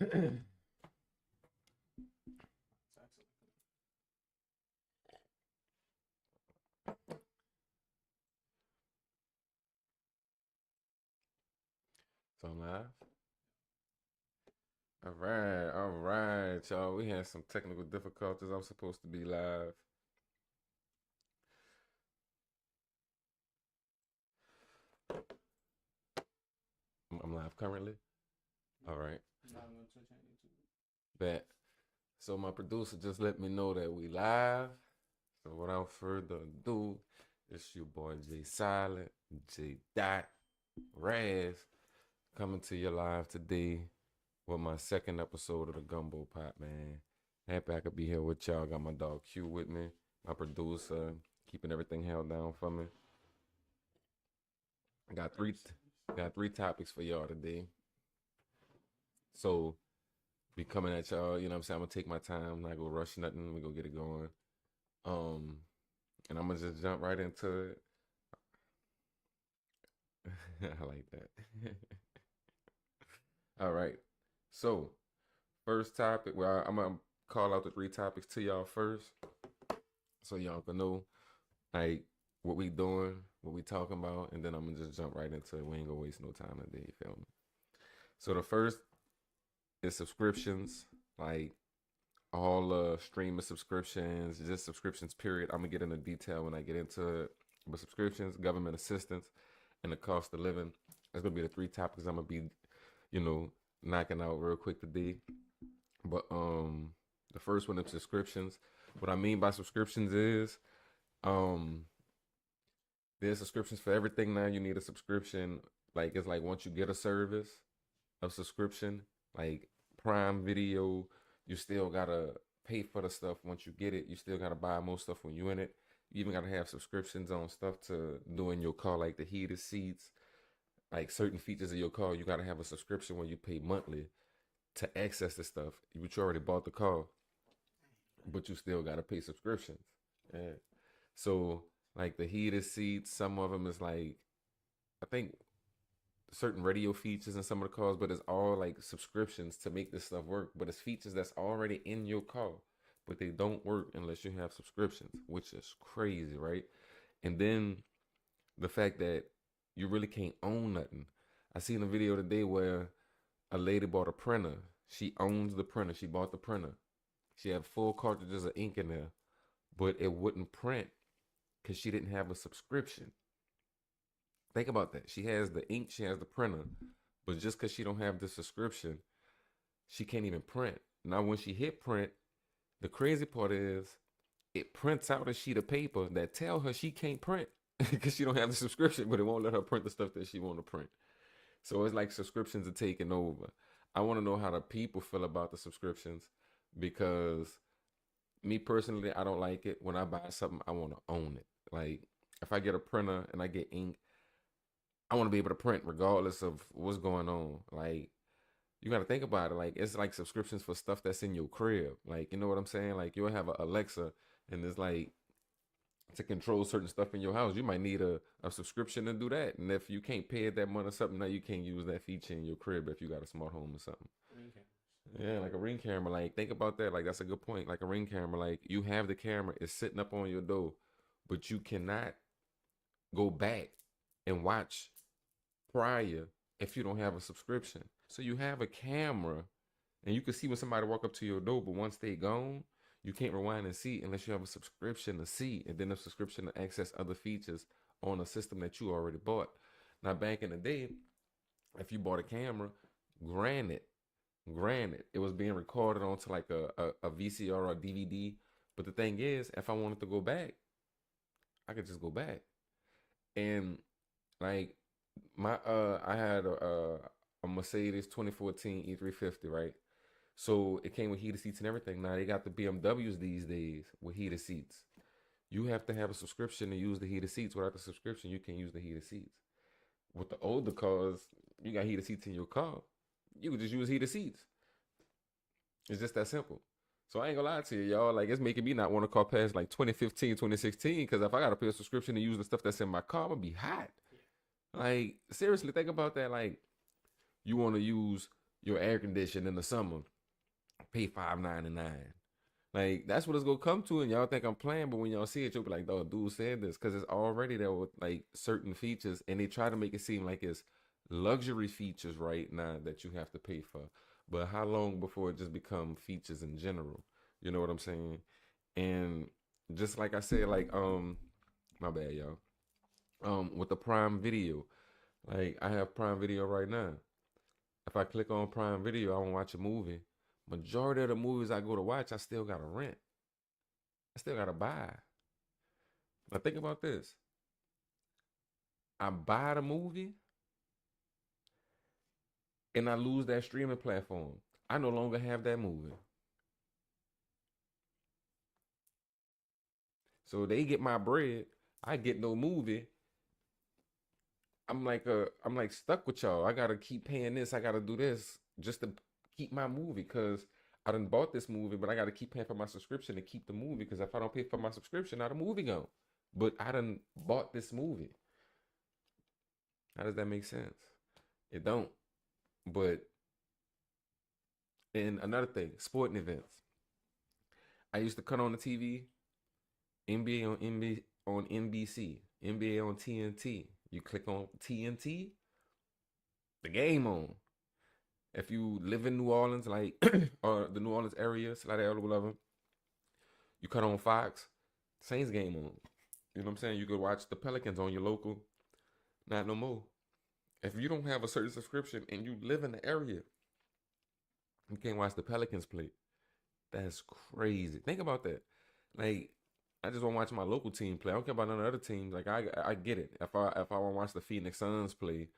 So I'm live. All right, y'all. We had some technical difficulties. I'm supposed to be live. I'm live currently. All right. Bet. So my producer just let me know that we live. So without further ado, it's your boy J Silent, J Dot, Raz, coming to you live today with my second episode of the Gumbo Pot, man. Happy I could be here with y'all. Got my dog Q with me, my producer, keeping everything held down for me. I got three topics for y'all today. So be coming at y'all, you know what I'm saying? I'm gonna take my time, not gonna rush nothing, we gonna get it going. Um and I'm gonna just jump right into it. I like that. All right. So first topic, well, I'm gonna call out the three topics to y'all first. So y'all can know like what we doing, what we talking about, and then I'm gonna just jump right into it. We ain't gonna waste no time today, you feel me? So the first is subscriptions, like all streaming subscriptions, just subscriptions period. I'm gonna get into detail when I get into it. But subscriptions, government assistance, and the cost of living. That's gonna be the three topics I'm gonna be, you know, knocking out real quick today. But the first one is subscriptions. What I mean by subscriptions is um there's subscriptions for everything now. You need a subscription. Like it's like once you get a service of subscription, like Prime Video, you still gotta pay for the stuff once you get it. You still gotta buy more stuff when you in it. You even gotta have subscriptions on stuff to do in your car, like the heated seats, like certain features of your car. You gotta have a subscription when you pay monthly to access the stuff. You already bought the car, but you still gotta pay subscriptions. Yeah. So like the heated seats, some of them is like I think certain radio features in some of the cars, but it's all like subscriptions to make this stuff work. But it's features that's already in your car, but they don't work unless you have subscriptions, which is crazy, right? And then the fact that you really can't own nothing. I seen a video today where a lady bought a printer. She owns the printer. She bought the printer. She had full cartridges of ink in there, but it wouldn't print because she didn't have a subscription. Think about that. She has the ink, she has the printer, but just because she don't have the subscription, she can't even print. Now, when she hit print, the crazy part is it prints out a sheet of paper that tell her she can't print because she don't have the subscription, but it won't let her print the stuff that she want to print. So it's like subscriptions are taking over. I want to know how the people feel about the subscriptions because me personally, I don't like it. When I buy something, I want to own it. Like if I get a printer and I get ink, I want to be able to print regardless of what's going on. Like you got to think about it. Like it's like subscriptions for stuff that's in your crib. Like you know what I'm saying? Like you'll have a Alexa, and it's like to control certain stuff in your house. You might need a subscription to do that. And if you can't pay it that month or something, now you can't use that feature in your crib if you got a smart home or something. Yeah, like a ring camera. Like think about that. Like that's a good point. Like a ring camera. Like you have the camera, it's sitting up on your door, but you cannot go back and watch prior if you don't have a subscription. So you have a camera and you can see when somebody walk up to your door, but once they gone, you can't rewind and see unless you have a subscription to see, and then a subscription to access other features on a system that you already bought. Now back in the day, if you bought a camera, granted, granted, it was being recorded onto like a VCR or a DVD. But the thing is, if I wanted to go back, I could just go back. And like my I had a Mercedes 2014 E350, right? So it came with heated seats and everything. Now they got the BMWs these days with heated seats. You have to have a subscription to use the heated seats. Without the subscription, you can't use the heated seats. With the older cars, you got heated seats in your car. You could just use heated seats. It's just that simple. So I ain't gonna lie to you, y'all. Like it's making me not want to car past like 2015, 2016. Because if I gotta pay a subscription to use the stuff that's in my car, I'm gonna be hot. Like seriously, think about that. Like you want to use your air condition in the summer, pay $5.99. Like that's what it's gonna come to, and y'all think I'm playing, but when y'all see it, you'll be like, "Oh, dude said this," because it's already there with like certain features, and they try to make it seem like it's luxury features right now that you have to pay for. But how long before it just become features in general? You know what I'm saying? And just like I said, like my bad, y'all. With the Prime Video, like I have Prime Video right now. If I click on Prime Video, I want to watch a movie. Majority of the movies I go to watch, I still gotta rent. I still gotta buy. Now think about this. I buy the movie and I lose that streaming platform. I no longer have that movie. So they get my bread. I get no movie. I'm like stuck with y'all. I gotta keep paying this. I gotta do this just to keep my movie because I done bought this movie, but I gotta keep paying for my subscription to keep the movie because if I don't pay for my subscription, now the movie gone. But I done bought this movie. How does that make sense? It don't. But and another thing, sporting events. I used to cut on the TV, NBA on NBC, NBA on TNT. You click on TNT, the game on. If you live in New Orleans, like or the New Orleans area, Slidell or whatever, you cut on Fox, Saints game on. You know what I'm saying? You could watch the Pelicans on your local, not no more. If you don't have a certain subscription and you live in the area, you can't watch the Pelicans play. That's crazy. Think about that. Like, I just want to watch my local team play. I don't care about none of the other teams. Like, I get it. If I want to watch the Phoenix Suns play,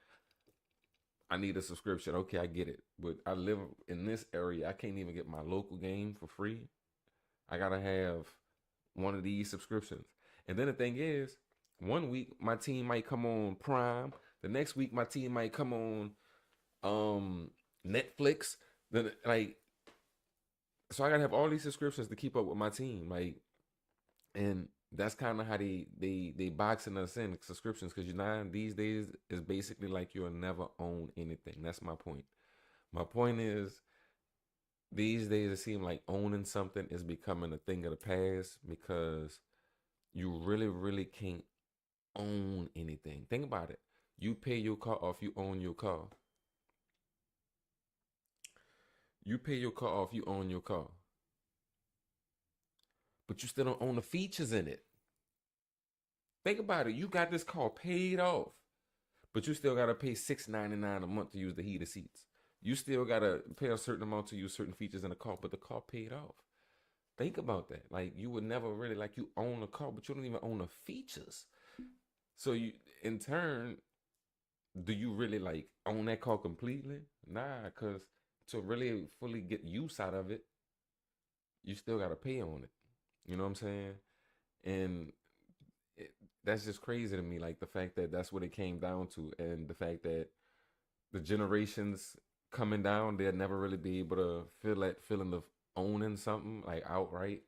I need a subscription. Okay, I get it. But I live in this area. I can't even get my local game for free. I gotta have one of these subscriptions. And then the thing is, one week my team might come on Prime. The next week my team might come on Netflix. Then like so I gotta have all these subscriptions to keep up with my team. Like and that's kind of how they boxing us in subscriptions because you know these days is basically like you'll never own anything. That's my point. My point is these days it seems like owning something is becoming a thing of the past because you really can't own anything. Think about it. You pay your car off, you own your car. You pay your car off, you own your car. But you still don't own the features in it. Think about it. You got this car paid off, but you still gotta pay $6.99 a month to use the heated seats. You still gotta pay a certain amount to use certain features in the car, but the car paid off. Think about that. Like you would never really like you own a car, but you don't even own the features. So you in turn, do you really like own that car completely? Nah, cause to really fully get use out of it, you still gotta pay on it. You know what I'm saying? And it, that's just crazy to me. Like the fact that that's what it came down to, and the fact that the generations coming down, they'll never really be able to feel that feeling of owning something like outright,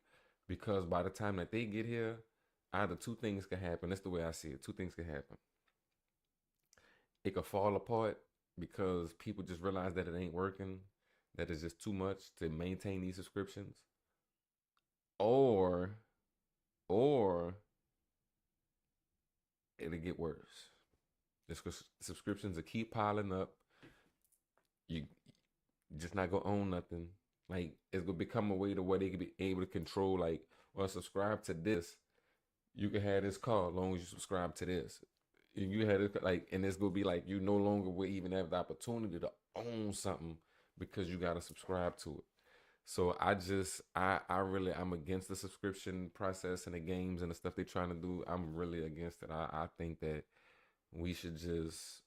because by the time that they get here, either two things can happen. That's the way I see it. Two things can happen. It could fall apart because people just realize that it ain't working, that it's just too much to maintain these subscriptions, or or it'll get worse. Just because subscriptions will keep piling up, you just not gonna own nothing. Like it's gonna become a way to where they could be able to control. Like, well, subscribe to this. You can have this car as long as you subscribe to this. And you had it like, and it's gonna be like you no longer will even have the opportunity to own something because you gotta subscribe to it. So I really I'm against the subscription process and the games and the stuff they're trying to do. I'm really against it. I think that we should just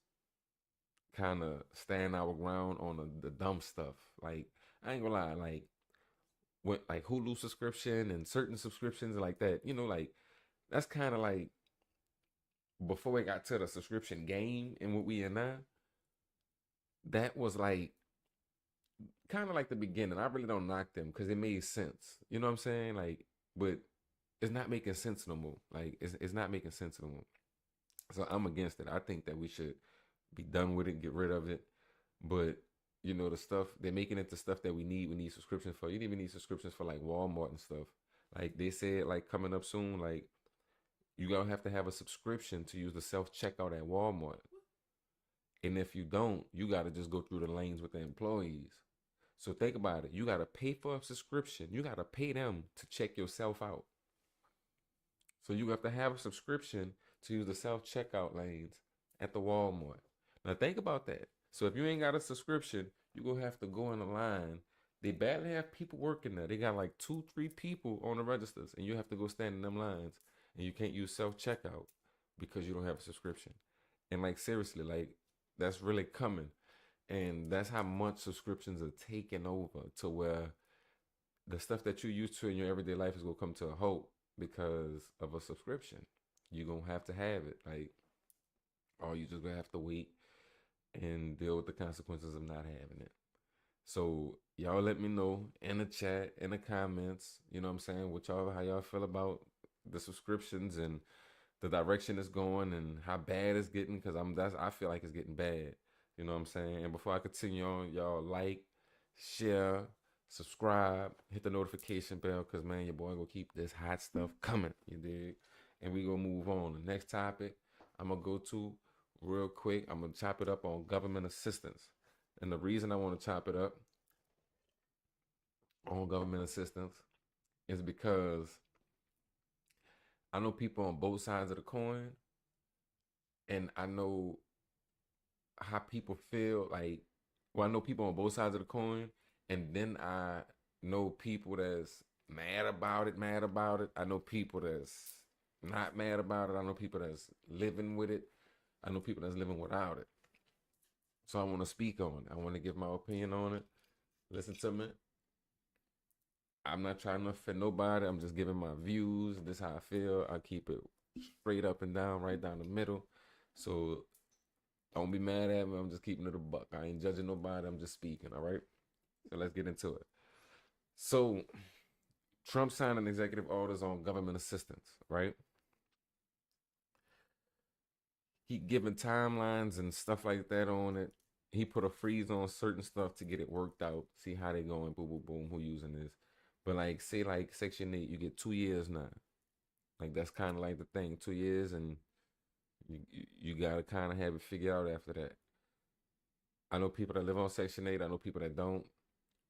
kind of stand our ground on the dumb stuff. Like I ain't gonna lie, like what like Hulu subscription and certain subscriptions like that. You know, like that's kind of like before we got to the subscription game and what we in now. That was like kind of like the beginning. I really don't knock them because it made sense. You know what I'm saying? Like, but it's not making sense no more. Like, it's not making sense no more. So I'm against it. I think that we should be done with it, get rid of it. But You know, the stuff they're making it the stuff that we need. We need subscriptions for. You even need subscriptions for like Walmart and stuff. Like they said, like coming up soon, like you gonna have to have a subscription to use the self checkout at Walmart. And if you don't, you gotta just go through the lanes with the employees. So think about it. You gotta pay for a subscription. You gotta pay them to check yourself out. So you have to have a subscription to use the self checkout lanes at the Walmart. Now think about that. So if you ain't got a subscription, you're gonna have to go in the line. They barely have people working there. They got like two, three people on the registers, and you have to go stand in them lines. And you can't use self checkout because you don't have a subscription. And like seriously, like that's really coming. And that's how much subscriptions are taking over to where the stuff that you used to in your everyday life is gonna come to a halt because of a subscription. You're gonna have to have it. Like, or you just gonna have to wait and deal with the consequences of not having it. So y'all let me know in the chat, in the comments, you know what I'm saying, what y'all how y'all feel about the subscriptions and the direction it's going and how bad it's getting, because I feel like it's getting bad. You know what I'm saying? And before I continue on, y'all like, share, subscribe, hit the notification bell, because man, your boy gonna keep this hot stuff coming. You dig? And we gonna move on. The next topic I'm gonna go to real quick. I'm gonna chop it up on government assistance. And the reason I want to chop it up on government assistance is because I know people on both sides of the coin, and I know how people feel. Like, well, I know people on both sides of the coin, and then I know people that's mad about it. I know people that's not mad about it. I know people that's living with it. I know people that's living without it. So I want to speak on it. I want to give my opinion on it. Listen to me. I'm not trying to offend nobody. I'm just giving my views. This is how I feel. I keep it straight up and down, right down the middle. So don't be mad at me. I'm just keeping it a buck. I ain't judging nobody. I'm just speaking. All right. So let's get into it. So Trump signed an executive orders on government assistance, right? He given timelines and stuff like that on it. He put a freeze on certain stuff to get it worked out. See how they going. Boom, boom, boom. Who using this? But like, say like Section 8, you get 2 years now. Like that's kind of like the thing. 2 years, and you gotta kind of have it figured out after that. I know people that live on Section 8. I know people that don't.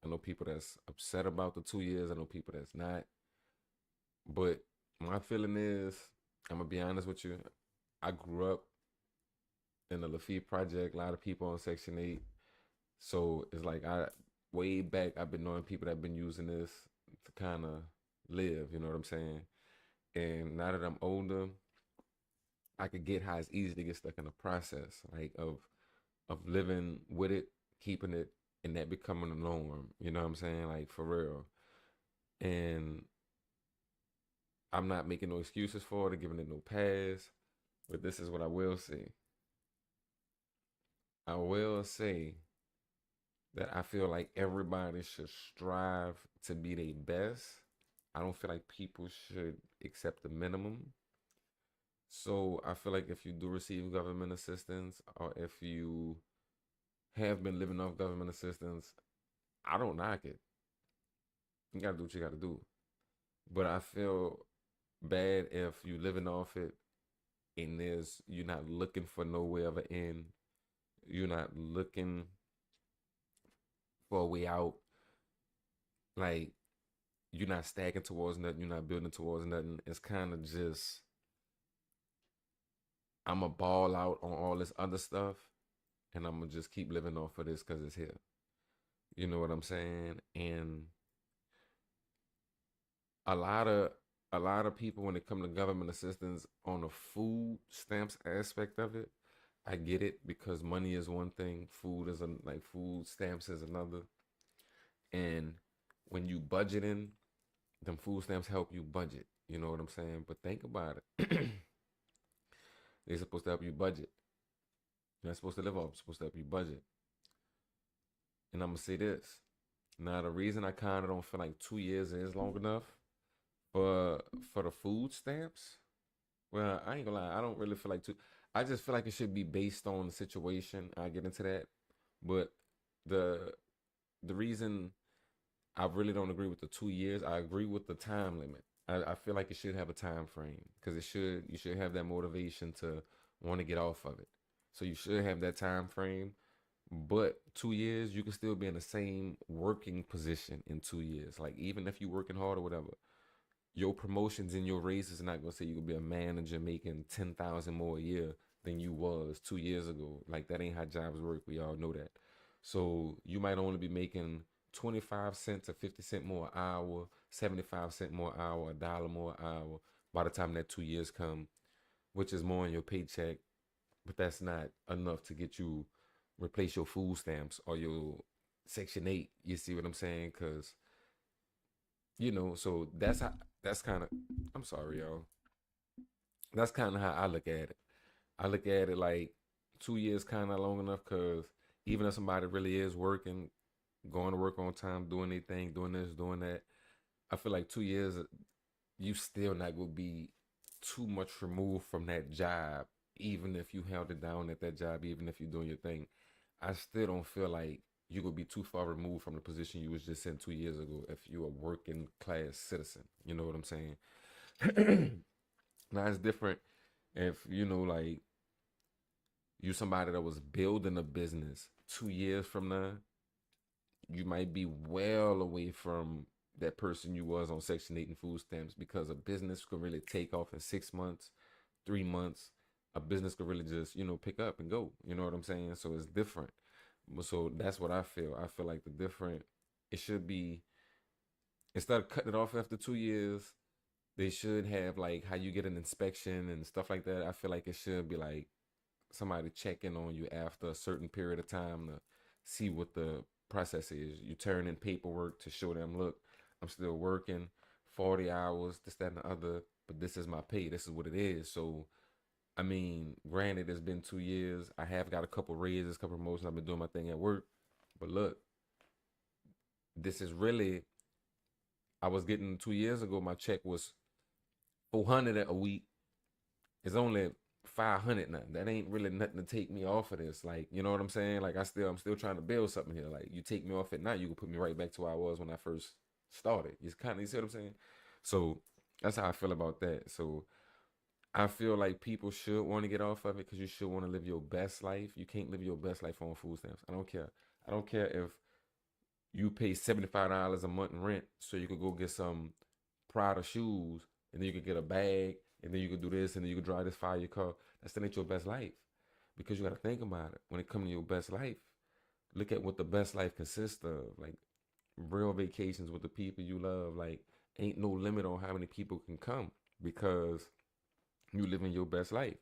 I know people that's upset about the 2 years. I know people that's not. But my feeling is, I'm gonna be honest with you. I grew up in the Lafitte Project. A lot of people on Section 8. So it's like way back I've been knowing people that have been using this to kind of live. You know what I'm saying? And now that I'm older, I could get how it's easy to get stuck in the process, like of living with it, keeping it, and that becoming a norm. You know what I'm saying? Like for real. And I'm not making no excuses for it or giving it no pass. But this is what I will say. I will say that I feel like everybody should strive to be their best. I don't feel like people should accept the minimum. So I feel like if you do receive government assistance, or if you have been living off government assistance, I don't knock it. You gotta do what you gotta do. But I feel bad if you living off it and you're not looking for no way of an end. You're not looking for a way out. Like you're not stacking towards nothing. You're not building towards nothing. It's kind of just I'm a ball out on all this other stuff, and I'm gonna just keep living off of this because it's here. You know what I'm saying? And a lot of a lot of people when it come to government assistance on the food stamps aspect of it, I get it because money is one thing, food is like food stamps is another. And when you budgeting, them food stamps help you budget. You know what I'm saying? But think about it. They're supposed to help you budget. You're not supposed to live off, you're supposed to help you budget. And I'm gonna say this. Now the reason I kind of don't feel like 2 years is long enough for for the food stamps. Well, I ain't gonna lie, I don't really feel like two. I just feel like it should be based on the situation. I get into that, but the the reason I really don't agree with the 2 years. I agree with the time limit. I feel like it should have a time frame because it should you should have that motivation to want to get off of it. So you should have that time frame. But 2 years, you can still be in the same working position in 2 years. Like even if you're working hard or whatever, your promotions and your raises are not gonna say you could be a manager making 10,000 more a year than you was 2 years ago. Like that ain't how jobs work. We all know that. So you might only be making 25 cents or 50 cent more an hour, 75 cent more an hour, $1 more an hour by the time that 2 years come, which is more in your paycheck, but that's not enough to get you replace your food stamps or your Section 8. You see what I'm saying? Cause so that's kind of. I'm sorry, y'all. That's kind of how I look at it. I look at it like 2 years kind of long enough because even if somebody really is working, going to work on time, doing anything, doing this, doing that, I feel like 2 years you still not gonna be too much removed from that job, even if you held it down at that job, even if you're doing your thing. I still don't feel like you could be too far removed from the position you was just in 2 years ago if you're a working class citizen. You know what I'm saying? Now it's different if like you somebody that was building a business 2 years from now, you might be well away from that person you was on Section 8 and food stamps because a business could really take off in 6 months, 3 months. A business could really just, pick up and go. You know what I'm saying? So it's different. So that's what I feel. I feel like the different, it should be, instead of cutting it off after 2 years, they should have like how you get an inspection and stuff like that. I feel like it should be like somebody checking on you after a certain period of time to see what the process is. You turn in paperwork to show them, look, I'm still working 40 hours, this, that, and the other, but this is my pay. This is what it is. So, I mean, granted, it's been 2 years. I have got a couple raises, a couple promotions. I've been doing my thing at work. But look, this is really, I was getting 2 years ago, my check was 400 a week. It's only 500 now. That ain't really nothing to take me off of this. Like, you know what I'm saying? Like, I'm still trying to build something here. Like, you take me off it now, you can put me right back to where I was when I first started. You see what I'm saying? So that's how I feel about that. So I feel like people should want to get off of it because you should want to live your best life. You can't live your best life on food stamps. I don't care. I don't care if you pay $75 a month in rent so you could go get some Prada shoes and then you could get a bag and then you could do this and then you could drive this fire your car. That still ain't your best life because you got to think about it. When it comes to your best life, look at what the best life consists of. Like real vacations with the people you love. Like ain't no limit on how many people can come because you living your best life.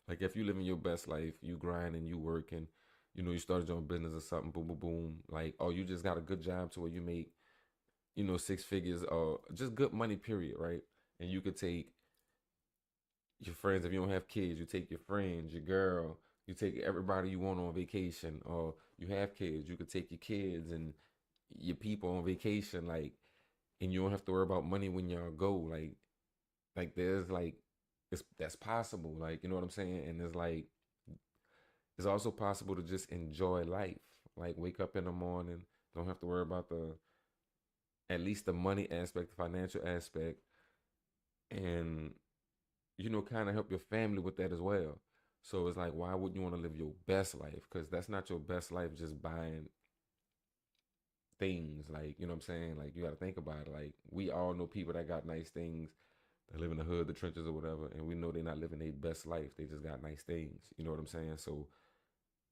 Like if you living your best life, you grinding, you working, you started your own business or something, boom, boom, boom. Like, oh, you just got a good job to where you make, 6 figures or just good money, period, right? And you could take your friends, if you don't have kids, you take your friends, your girl, you take everybody you want on vacation, or you have kids, you could take your kids and your people on vacation, like, and you don't have to worry about money when y'all go. Like there's like that's possible. Like, you know what I'm saying? And it's also possible to just enjoy life. Like wake up in the morning, don't have to worry about the at least the money aspect, the financial aspect, and kind of help your family with that as well. So it's like, why wouldn't you want to live your best life? Because that's not your best life just buying things. Like, you know what I'm saying? Like, you got to think about it. Like, we all know people that got nice things, that live in the hood, the trenches, or whatever, and we know they're not living their best life. They just got nice things. You know what I'm saying? So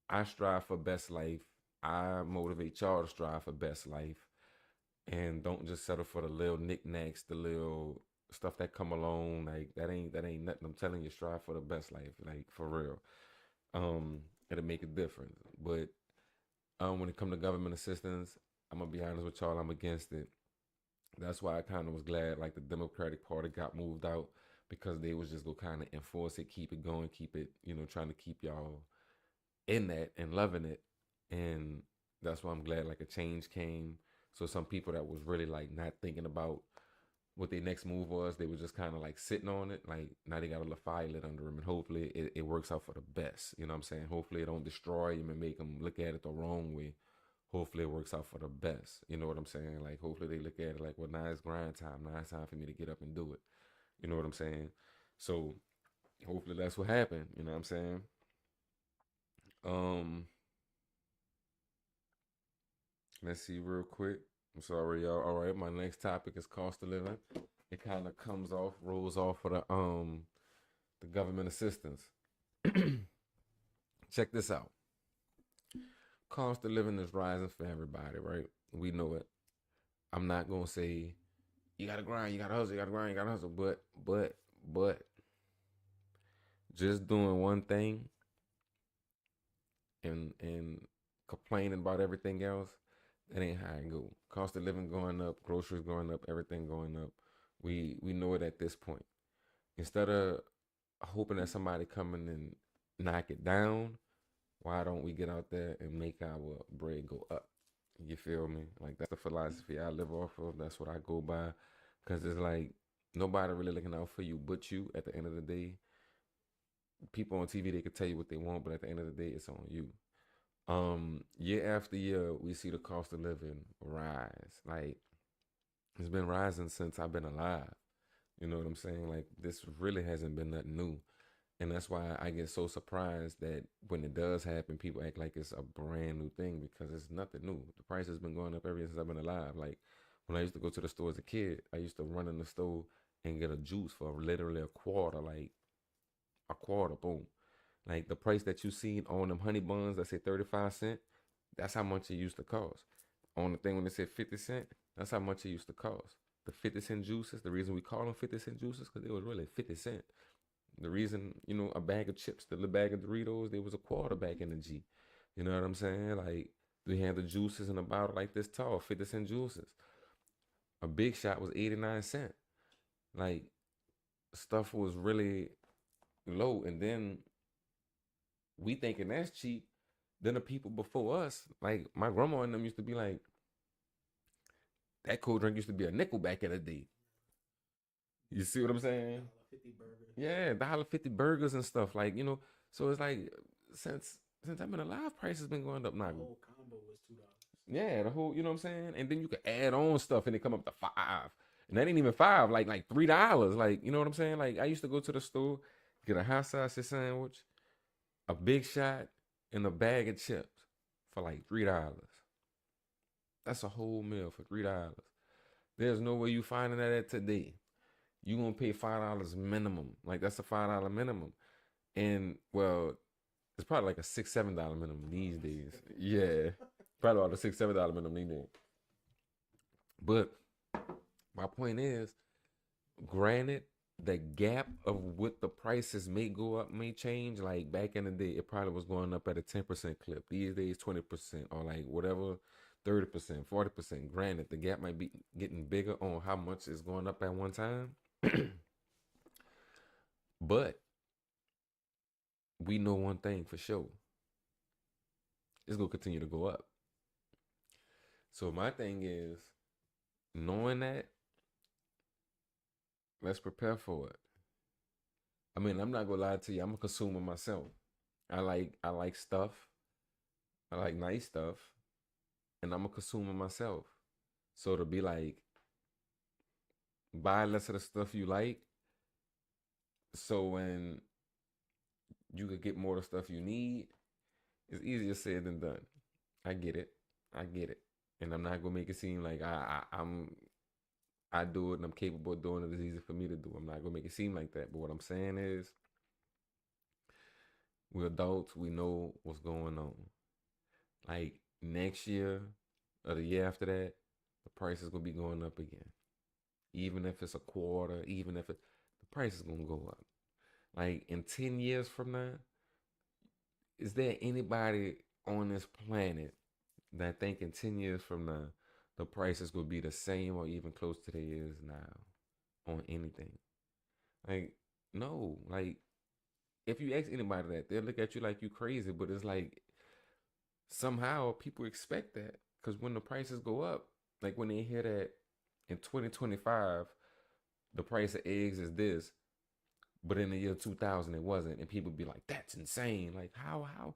I strive for best life. I motivate y'all to strive for best life. And don't just settle for the little knickknacks, the little stuff that come along. Like that ain't nothing. I'm telling you, strive for the best life, like for real. It'll make a difference. But when it comes to government assistance, I'm gonna be honest with y'all, I'm against it. That's why I kind of was glad like the Democratic Party got moved out because they was just gonna kind of enforce it, keep it going, keep it, trying to keep y'all in that and loving it. And that's why I'm glad like a change came. So some people that was really like not thinking about what their next move was, they were just kind of like sitting on it. Like now they got a little fire lit under them, and hopefully it works out for the best. You know what I'm saying? Hopefully it don't destroy them and make them look at it the wrong way. hopefully it works out for the best. You know what I'm saying? Like hopefully they look at it like, well, now it's grind time. Now it's time for me to get up and do it. You know what I'm saying? So hopefully that's what happened. You know what I'm saying? Um, let's see real quick. I'm sorry, y'all. All right, my next topic is cost of living. It kind of comes off, rolls off of the government assistance. Check this out. Cost of living is rising for everybody, right? We know it. I'm not gonna say you gotta grind, you gotta hustle, you gotta grind, you gotta hustle, but just doing one thing and complaining about everything else, that ain't how it go. Cost of living going up, groceries going up, everything going up. We know it at this point. Instead of hoping that somebody coming and knock it down, why don't we get out there and make our bread go up? You feel me? Like that's the philosophy I live off of. That's what I go by. Cause it's like nobody really looking out for you but you. At the end of the day, people on TV they can tell you what they want, but at the end of the day, it's on you. Year after year, we see the cost of living rise. Like it's been rising since I've been alive. You know what I'm saying? Like this really hasn't been nothing new. And that's why I get so surprised that when it does happen, people act like it's a brand new thing because it's nothing new. The price has been going up ever since I've been alive. Like when I used to go to the store as a kid, I used to run in the store and get a juice for literally a quarter, like a quarter, boom. Like the price that you seen on them honey buns that say 35 cents, that's how much it used to cost. On the thing when it said 50 cents, that's how much it used to cost. The 50 cent juices, the reason we call them 50 cent juices, because it was really 50 cents. The reason, a bag of chips, the little bag of Doritos, there was a quarter back in the G. You know what I'm saying? Like, we had the juices in a bottle like this tall, 50 cent juices. A big shot was 89 cents. Like, stuff was really low. And then we thinking that's cheap. Then the people before us, like my grandma and them used to be like, that cold drink used to be a nickel back in the day. You see what I'm saying? Yeah, $1.50 burgers and stuff. Like, so it's like since I've been alive, price has been going up now. The whole combo was $2. Yeah, the whole, you know what I'm saying? And then you could add on stuff and it come up to five. And that ain't even five, like $3. Like, you know what I'm saying? Like I used to go to the store, get a hot sausage sandwich, a big shot, and a bag of chips for like $3. That's a whole meal for $3. There's no way you finding that at today. You gonna pay $5 minimum. Like that's a $5 minimum. And well, it's probably like a $6, $7 minimum these days. Yeah. Probably about a $6, $7 minimum these days. But my point is, granted, the gap of what the prices may go up may change. Like back in the day, it probably was going up at a 10% clip. These days, 20% or like whatever, 30%, 40%. Granted, the gap might be getting bigger on how much is going up at one time. But we know one thing for sure. It's gonna continue to go up. So my thing is, knowing that, let's prepare for it. I mean, I'm not gonna lie to you. I'm a consumer myself. I like stuff. I like nice stuff, and I'm a consumer myself. So to be like, buy less of the stuff you like, so when you could get more of the stuff you need, it's easier said than done. I get it. I get it. And I'm not gonna make it seem like I do it and I'm capable of doing it. It's easy for me to do. I'm not gonna make it seem like that. But what I'm saying is, we're adults. We know what's going on. Like next year or the year after that, the price is gonna be going up again. Even if it's a quarter, even if the price is gonna go up. Like in 10 years from now, is there anybody on this planet that think in 10 years from now the price is gonna be the same or even close to the is now on anything? Like no, like if you ask anybody that, they'll look at you like you crazy. But it's like somehow people expect that because when the prices go up, like when they hear that in 2025 the price of eggs is this, but in the year 2000 it wasn't, and people be like, "That's insane!" Like how?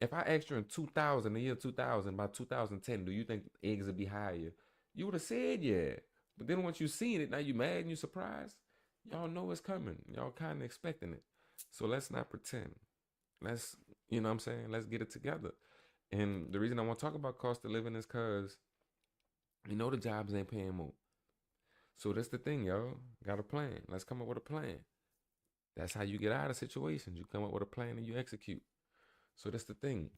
If I asked you in 2000, the year 2000, by 2010, do you think eggs would be higher? You would have said yeah. But then once you seen it, now you mad and you surprised. Y'all know it's coming. Y'all kind of expecting it. So let's not pretend. Let's, you know what I'm saying? Let's get it together. And the reason I want to talk about cost of living is because you know the jobs ain't paying more. So that's the thing, y'all. Got a plan. Let's come up with a plan. That's how you get out of situations. You come up with a plan and you execute. So that's the thing.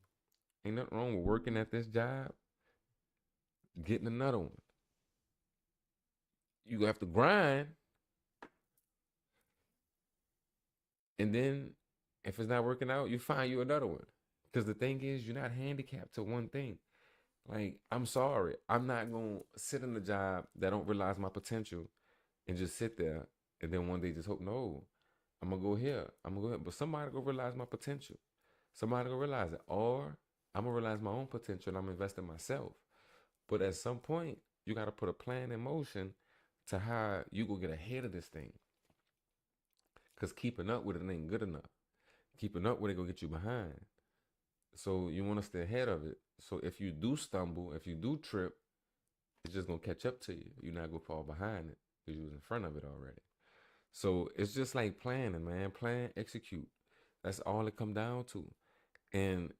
Ain't nothing wrong with working at this job, getting another one. You have to grind, and then if it's not working out, you find you another one. Because the thing is, you're not handicapped to one thing. Like, I'm sorry, I'm not gonna sit in a job that don't realize my potential and just sit there and then one day just hope no, I'm gonna go here, I'm gonna go here. But somebody gonna realize my potential. Somebody gonna realize it. Or I'm gonna realize my own potential and I'm investing myself. But at some point, you gotta put a plan in motion to how you go get ahead of this thing. Cause keeping up with it ain't good enough. Keeping up with it gonna get you behind. So you wanna stay ahead of it. So if you do stumble, if you do trip, it's just gonna catch up to you. You're not gonna fall behind it because you was in front of it already. So it's just like planning, man. Plan, execute. That's all it come down to. And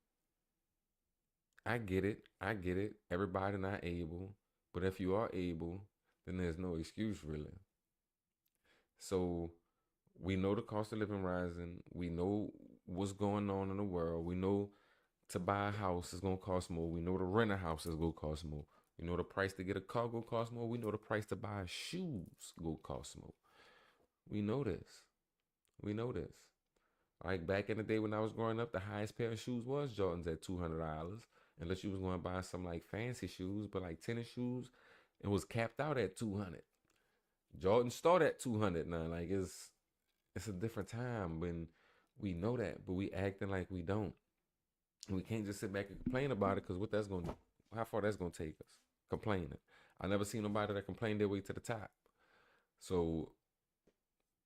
I get it. I get it. Everybody not able. But if you are able, then there's no excuse really. So we know the cost of living rising. We know what's going on in the world. We know to buy a house is gonna cost more. We know to rent a house is gonna cost more. We know the price to get a car gonna cost more. We know the price to buy shoes gonna cost more. We know this. We know this. Like back in the day when I was growing up, the highest pair of shoes was Jordans at $200. Unless you was going to buy some like fancy shoes, but like tennis shoes, it was capped out at 200. Jordan start at 200 now. Like it's a different time when we know that, but we acting like we don't. And we can't just sit back and complain about it because what that's gonna, how far that's gonna take us? Complaining. I never seen nobody that complained their way to the top. So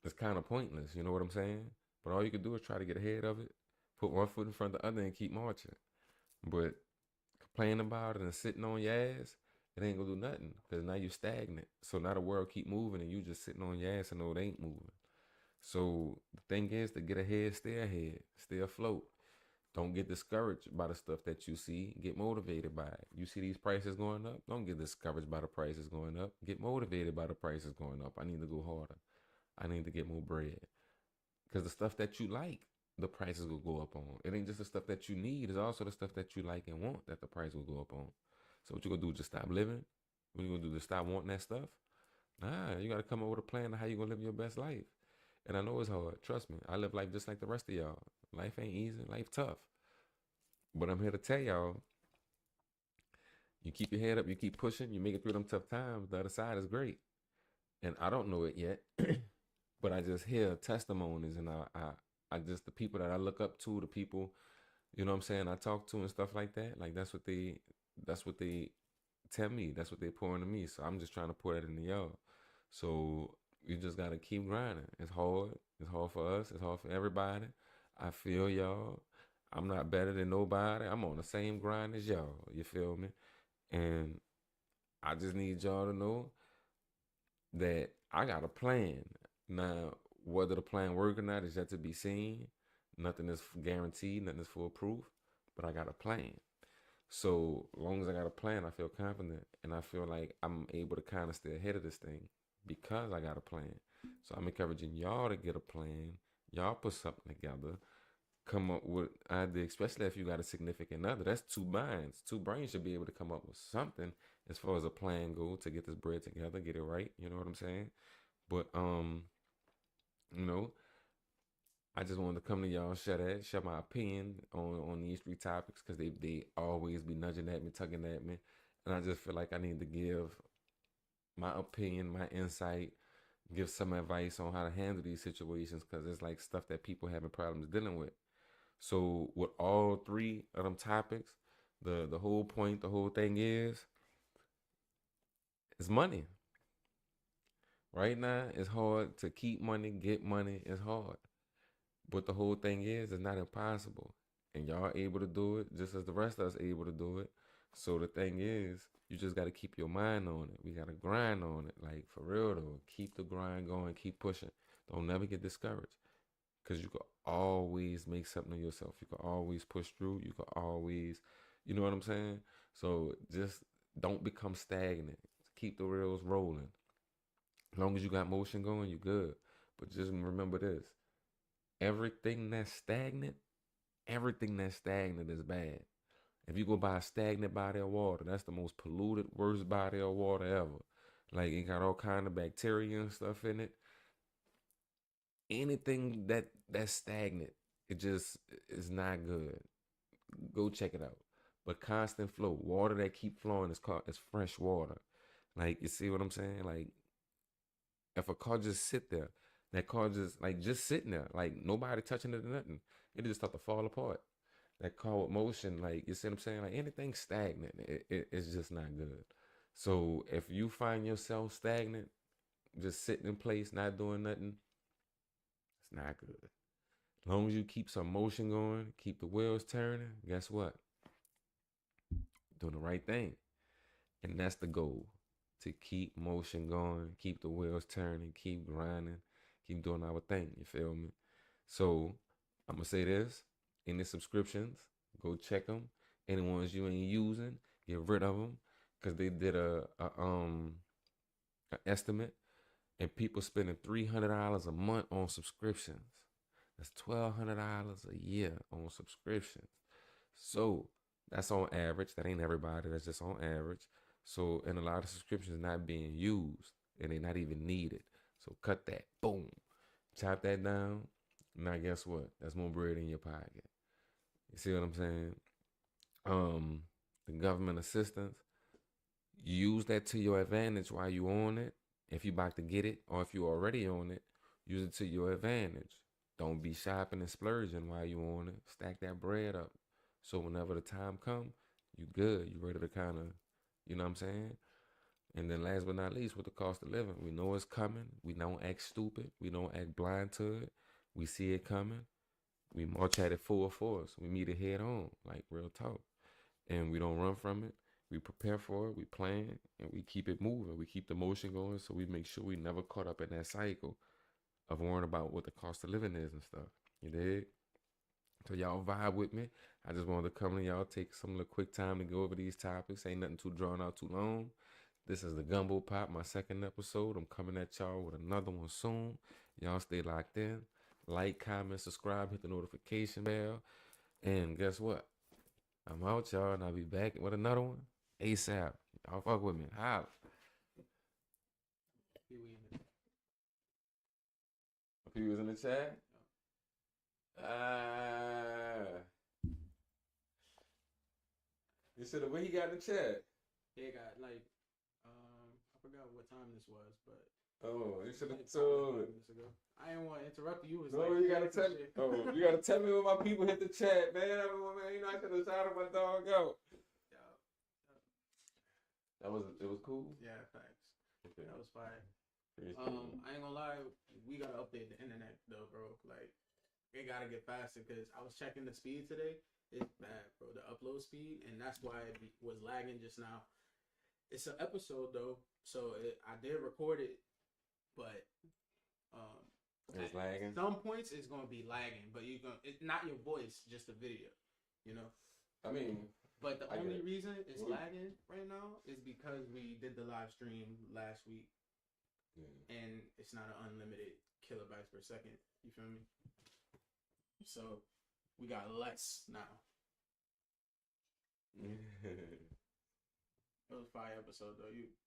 it's kind of pointless. You know what I'm saying? But all you can do is try to get ahead of it, put one foot in front of the other, and keep marching. But complaining about it and sitting on your ass, it ain't gonna do nothing because now you're stagnant. So now the world keep moving and you just sitting on your ass and know it ain't moving. So the thing is to get ahead, stay afloat. Don't get discouraged by the stuff that you see. Get motivated by it. You see these prices going up. Don't get discouraged by the prices going up. Get motivated by the prices going up. I need to go harder. I need to get more bread. Because the stuff that you like, the prices will go up on. It ain't just the stuff that you need, it's also the stuff that you like and want that the price will go up on. So what you gonna do? Just stop living? What you gonna do? Just stop wanting that stuff? Nah, you gotta come up with a plan of how you gonna live your best life. And I know it's hard. Trust me. I live life just like the rest of y'all. Life ain't easy. Life tough. But I'm here to tell y'all, you keep your head up, you keep pushing, you make it through them tough times. The other side is great. And I don't know it yet. But I just hear testimonies and I just the people that I look up to, the people, you know what I'm saying, I talk to and stuff like that. Like that's what they tell me. That's what they pour into me. So I'm just trying to pour that into y'all. So you just gotta keep grinding. It's hard. It's hard for us. It's hard for everybody. I feel y'all. I'm not better than nobody. I'm on the same grind as y'all. You feel me? And I just need y'all to know that I got a plan. Now, whether the plan work or not is yet to be seen. Nothing is guaranteed, nothing is foolproof, but I got a plan. So long as I got a plan, I feel confident and I feel like I'm able to kind of stay ahead of this thing because I got a plan. So I'm encouraging y'all to get a plan. Y'all put something together. Come up with idea, especially if you got a significant other. That's two minds. Two brains should be able to come up with something as far as a plan goes to get this bread together, get it right. You know what I'm saying? But you know, I just wanted to come to y'all, share my opinion on these three topics because they always be nudging at me, tugging at me, and I just feel like I need to give my opinion, my insight, give some advice on how to handle these situations because it's like stuff that people having problems dealing with. So with all three of them topics, the whole point, the whole thing is money. Right now, it's hard to keep money, get money. It's hard. But the whole thing is, it's not impossible. and y'all able to do it just as the rest of us able to do it. So the thing is, you just got to keep your mind on it. We got to grind on it, like for real though. Keep the grind going, keep pushing. Don't never get discouraged, because you can always make something of yourself. You can always push through. You can always, you know what I'm saying. So just don't become stagnant. Keep the reels rolling. As long as you got motion going, you good. But just remember this: everything that's stagnant, everything that's stagnant is bad. If you go by a stagnant body of water, that's the most polluted, worst body of water ever. Like it got all kind of bacteria and stuff in it. Anything that's stagnant, it just is not good. Go check it out. But constant flow, water that keep flowing is called is fresh water. Like you see what I'm saying? Like if a car just sit there, that car just sitting there, like nobody touching it or nothing, it just start to fall apart. That car with motion, like you see what I'm saying? Like anything stagnant, it's just not good. So if you find yourself stagnant, just sitting in place, not doing nothing, it's not good. As long as you keep some motion going, keep the wheels turning, guess what? You're doing the right thing. And that's the goal. To keep motion going, keep the wheels turning, keep grinding, keep doing our thing. You feel me? So I'm gonna say this: any subscriptions, go check them. Any ones you ain't using, get rid of them, cause they did a estimate, and people spending $300 a month on subscriptions. That's $1,200 a year on subscriptions. So that's on average. That ain't everybody. That's just on average. So and a lot of subscriptions not being used and they not even needed. So cut that. Boom. Chop that down. Now guess what? That's more bread in your pocket. You see what I'm saying? The government assistance, use that to your advantage while you on it. If you about to get it, or if you already on it, use it to your advantage. Don't be shopping and splurging while you on it. Stack that bread up. So whenever the time come, you good. You ready to kind of, you know what I'm saying? And then last but not least, with the cost of living, we know it's coming. We don't act stupid. We don't act blind to it. We see it coming. We march at it full force. We meet it head on, like real talk. And we don't run from it. We prepare for it. We plan, and we keep it moving. We keep the motion going, so we make sure we never caught up in that cycle of worrying about what the cost of living is and stuff. You dig? So y'all vibe with me. I just wanted to come to y'all, take some little quick time to go over these topics. Ain't nothing too drawn out too long. This is the Gumbo Pop, my second episode. I'm coming at y'all with another one soon. Y'all stay locked in. Like, comment, subscribe, hit the notification bell. And guess what? I'm out, y'all, and I'll be back with another one ASAP. Y'all fuck with me. Holla. He was in the chat? Ah. You said what he got in the chat? He got like, I forgot what time this was, but Oh, you should have like told. I didn't want to interrupt you. It was No, like, you gotta tell me. Oh, you gotta tell me when my people hit the chat, man. Man, you know I should have shouted my dog out. Yeah. It was cool. Yeah, facts. Okay. That was fire. Cool. I ain't gonna lie, we gotta update the internet though, bro. Like, it gotta get faster because I was checking the speed today. It's bad, bro. The upload speed, and that's why it was lagging just now. It's an episode though, so I did record it, but it's lagging. Some points it's gonna be lagging, but it's not your voice, just the video, you know. I mean, but the only reason it's lagging right now is because we did the live stream last week, and it's not an unlimited kilobytes per second. You feel me? So we got less now. It was a fire episode though. Yeah, it's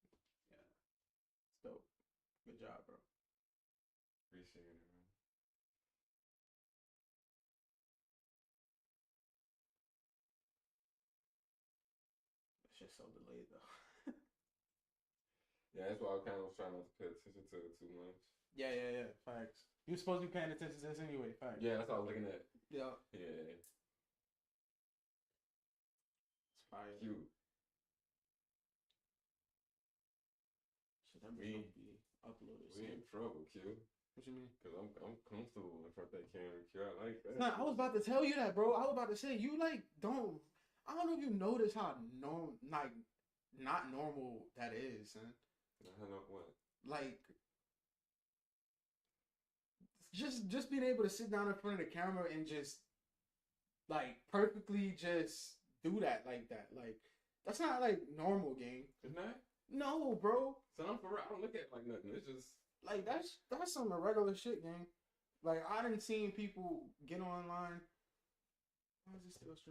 dope. Good job, bro. Appreciate it, man. It's just so delayed though. Yeah, that's why I kind of was trying not to pay attention to it too much. Yeah. Facts. You supposed to be paying attention to this anyway. Facts. Yeah, that's what I was looking at. Yeah. Yeah. It's fire. Cute. Should that be uploaded? We in trouble, Q. What you mean? Cause I'm comfortable in front of that camera. I like that. Nah, I was about to tell you that, bro. I was about to say you like don't. I don't know if you notice how like not normal that is, and I know what. like just being able to sit down in front of the camera and just like perfectly just do that like that. Like that's not like normal, gang. It's not. No, bro. So I'm for real. I don't look at it like nothing. It's just Like that's some irregular shit, gang. Like I didn't seen people get online. Why is this still streaming?